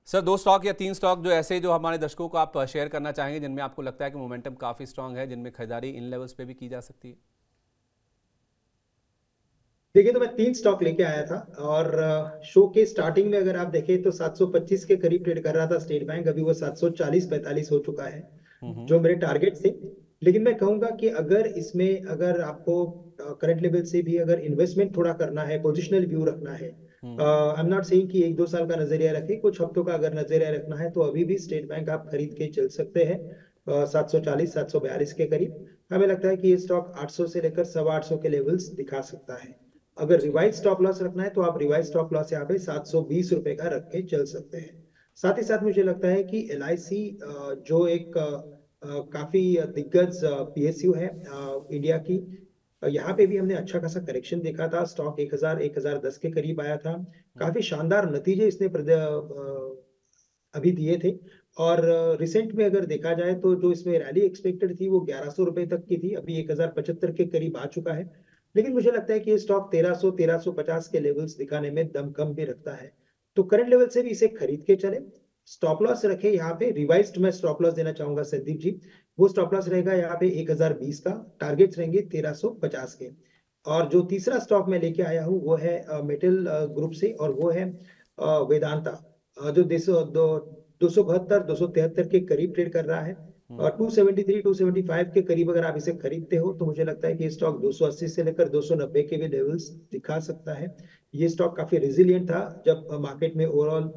Sir 2 stock या 3 stock जो ऐसे जो हमारे दर्शकों को आप शेयर करना चाहेंगे जिनमें आपको लगता है कि मोमेंटम काफ़ी स्ट्रांग है, जिनमें खरीदारी इन लेवल्स पे भी की जा सकती है? देखिए, तो मैं 3 स्टॉक लेके आया था और शो के स्टार्टिंग में अगर आप देखें तो 725 के करीब ट्रेड कर रहा था स्टेट बैंक। अभी वो 740-45 हो चुका है, हम्म। जो मेरे टारगेट थे। लेकिन मैं कहूंगा कि अगर आपको करंट लेवल से भी अगर इन्वेस्टमेंट थोड़ा करना है, पोजिशनल व्यू रखना है, हम्म। आई एम नॉट सेइंग कि 1-2 साल का नजरिया रखें, कुछ हफ्तों का अगर नजरिया रखना है तो अभी भी स्टेट बैंक आप खरीद के चल सकते हैं 740-742 के करीब। हमें लगता है कि ये स्टॉक 800 से लेकर 825 के लेवल्स दिखा सकता है। अगर ठीक रिवाइज है। स्टॉप लॉस रखना है तो आप रिवाइज स्टॉप लॉस यहाँ पे 720 रुपए का रख के चल सकते हैं। साथ ही साथ मुझे लगता है कि LIC जो एक काफी दिग्गज PSU है इंडिया की, यहाँ पे भी हमने अच्छा खासा करेक्शन देखा था। स्टॉक 1010 के करीब आया था। हम्म। काफी शानदार नतीजे इसने अभी दिए थे। और रिसेंट में अगर देखा जाए तो जो इसमें रैली एक्सपेक्टेड थी वो 1100 रुपए तक की थी, अभी 1075 के करीब आ चुका है। लेकिन मुझे लगता है कि ये स्टॉक 1300-1350 के लेवल्स दिखाने में दमखम भी रखता है। तो करंट लेवल से भी इसे खरीद के चले। स्टॉप लॉस रखे यहाँ पे, रिवाइज्ड मैं स्टॉप लॉस देना चाहूंगा संदीप जी। वो स्टॉप लॉस रहेगा यहाँ पे 1020 का, टारगेट्स रहेंगे 1350 के। और जो तीसरा स्टॉक मैं लेके आया हूँ वो है मेटल ग्रुप से, और वो है वेदांता, जो 272-273 के करीब ट्रेड कर रहा है। हम्म। और 273-275 के करीब अगर आप इसे खरीदते हो तो मुझे लगता है कि ये स्टॉक 280 से लेकर 290 के भी लेवल्स दिखा सकता है। ये स्टॉक काफी रेजिलियंट था जब मार्केट में ओवरऑल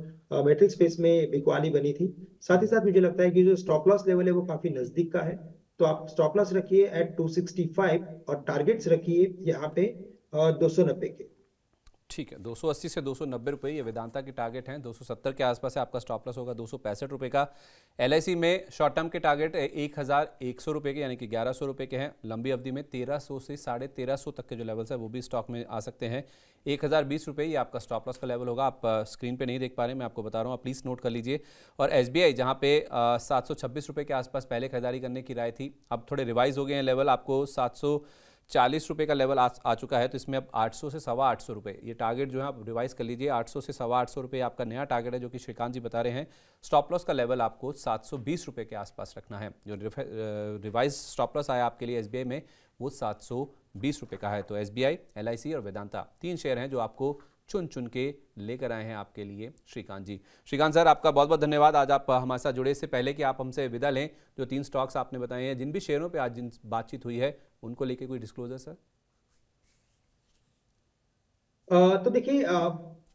मेटल स्पेस में बिकवाली बनी थी। साथ ही हम्म। साथ मुझे लगता है कि जो स्टॉप लॉस लेवल है वो काफी नजदीक का है। तो आप स्टॉप लॉस रखिए एट 265 और टारगेट्स रखिए यहाँ पे 290 के। ठीक है, 280 से 290 रुपये ये वेदांता की टारगेट हैं। 270 के आसपास है आपका स्टॉप लॉस होगा 265 रुपये का। LIC में शॉर्ट टर्म के टारगेट 1100 रुपये के, यानी कि 1100 रुपये के हैं। लंबी अवधि में 1300 से 1350 तक के जो लेवल्स है वो भी स्टॉक में आ सकते हैं। 1020 रुपये ये आपका स्टॉप लॉस का लेवल होगा। आप स्क्रीन पे नहीं देख पा रहे, मैं आपको बता रहा हूँ, आप प्लीज़ नोट कर लीजिए। और SBI जहाँ पे 726 रुपये के आसपास पहले खरीदारी करने की राय थी, अब थोड़े रिवाइज हो गए हैं लेवल, आपको 740 रुपये का लेवल आ चुका है। तो इसमें अब 800 से 825 रुपये ये टारगेट जो है आप रिवाइज कर लीजिए। 800 से 825 रुपये आपका नया टारगेट है जो कि श्रीकांत जी बता रहे हैं। स्टॉप लॉस का लेवल आपको 720 रुपये के आसपास रखना है। जो रिवाइज स्टॉप लॉस आया आपके लिए SBI में वो 720 रुपये का है। तो SBI, LIC और वेदांता 3 शेयर हैं जो आपको चुन चुन के लेकर आए हैं आपके लिए श्रीकांत जी। श्रीकांत सर, आपका बहुत बहुत धन्यवाद आज आप हमारे साथ जुड़े। इससे पहले कि आप हमसे विदा लें, जो 3 स्टॉक्स आपने बताए हैं, जिन भी शेयरों पे आज जिन बातचीत हुई है उनको लेके कोई डिस्क्लोजर सर? तो देखिए,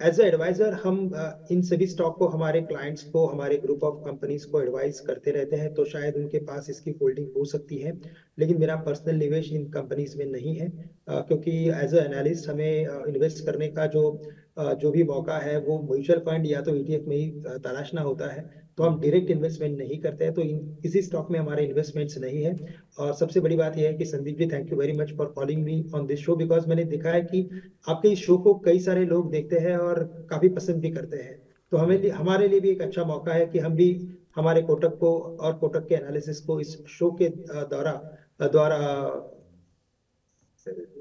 एज एडवाइजर हम इन सभी स्टॉक को हमारे क्लाइंट्स को, हमारे ग्रुप ऑफ कंपनीज को एडवाइस करते रहते हैं, तो शायद उनके पास इसकी होल्डिंग हो सकती है। लेकिन मेरा पर्सनल निवेश इन कंपनीज में नहीं है, क्योंकि एज ए एनालिस्ट हमें इन्वेस्ट करने का जो भी मौका है वो म्यूचुअल फंड या तो ETF में ही तलाशना होता है। तो हम हम्म। डायरेक्ट इन्वेस्टमेंट नहीं करते हैं, तो किसी स्टॉक में हमारे इन्वेस्टमेंट्स नहीं है। और सबसे बड़ी बात यह है कि Sandeep ji, thank you very much for calling me on this show, because मैंने देखा है कि आपके इस शो को कई सारे लोग देखते हैं और काफी पसंद भी करते हैं। तो हमारे लिए भी एक अच्छा मौका है कि हम भी हमारे कोटक को और कोटक के एनालिसिस को इस शो के द्वारा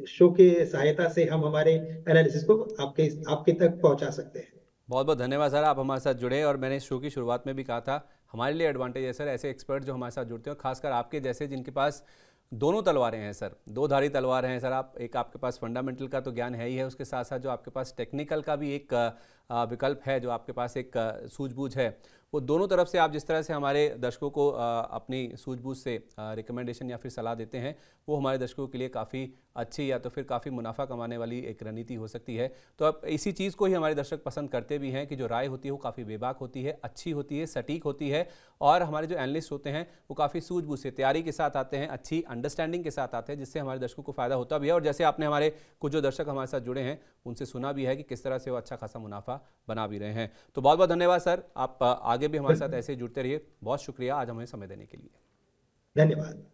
शो के सहायता से हम हमारे एनालिसिस को आपके आपके तक पहुंचा सकते हैं। बहुत बहुत धन्यवाद सर, आप हमारे साथ जुड़े। और मैंने इस शो की शुरुआत में भी कहा था, हमारे लिए एडवांटेज है सर ऐसे एक्सपर्ट जो हमारे साथ जुड़ते हैं, खासकर आपके जैसे जिनके पास दोनों तलवारें हैं सर, दो धारी तलवार हैं सर। आप एक, आपके पास फंडामेंटल का तो ज्ञान है ही है, उसके साथ साथ जो आपके पास टेक्निकल का भी एक विकल्प है, जो आपके पास एक सूझबूझ है, वो दोनों तरफ से आप जिस तरह से हमारे दर्शकों को अपनी सूझबूझ से रिकमेंडेशन या फिर सलाह देते हैं, वो हमारे दर्शकों के लिए काफ़ी अच्छी या तो फिर काफ़ी मुनाफा कमाने वाली एक रणनीति हो सकती है। तो अब इसी चीज़ को ही हमारे दर्शक पसंद करते भी हैं कि जो राय होती है वो काफ़ी बेबाक होती है, अच्छी होती है, सटीक होती है, और हमारे जो एनालिस्ट होते हैं वो काफ़ी सूझबूझ से, तैयारी के साथ आते हैं, अच्छी अंडरस्टैंडिंग के साथ आते हैं, जिससे हमारे दर्शकों को फ़ायदा होता भी है। और जैसे आपने हमारे कुछ जो दर्शक हमारे साथ जुड़े हैं उनसे सुना भी है कि किस तरह से वो अच्छा खासा मुनाफा बना भी रहे हैं। तो बहुत बहुत धन्यवाद सर, आप आगे भी हमारे साथ ऐसे ही जुड़ते रहिए। बहुत शुक्रिया आज हमें समय देने के लिए। धन्यवाद।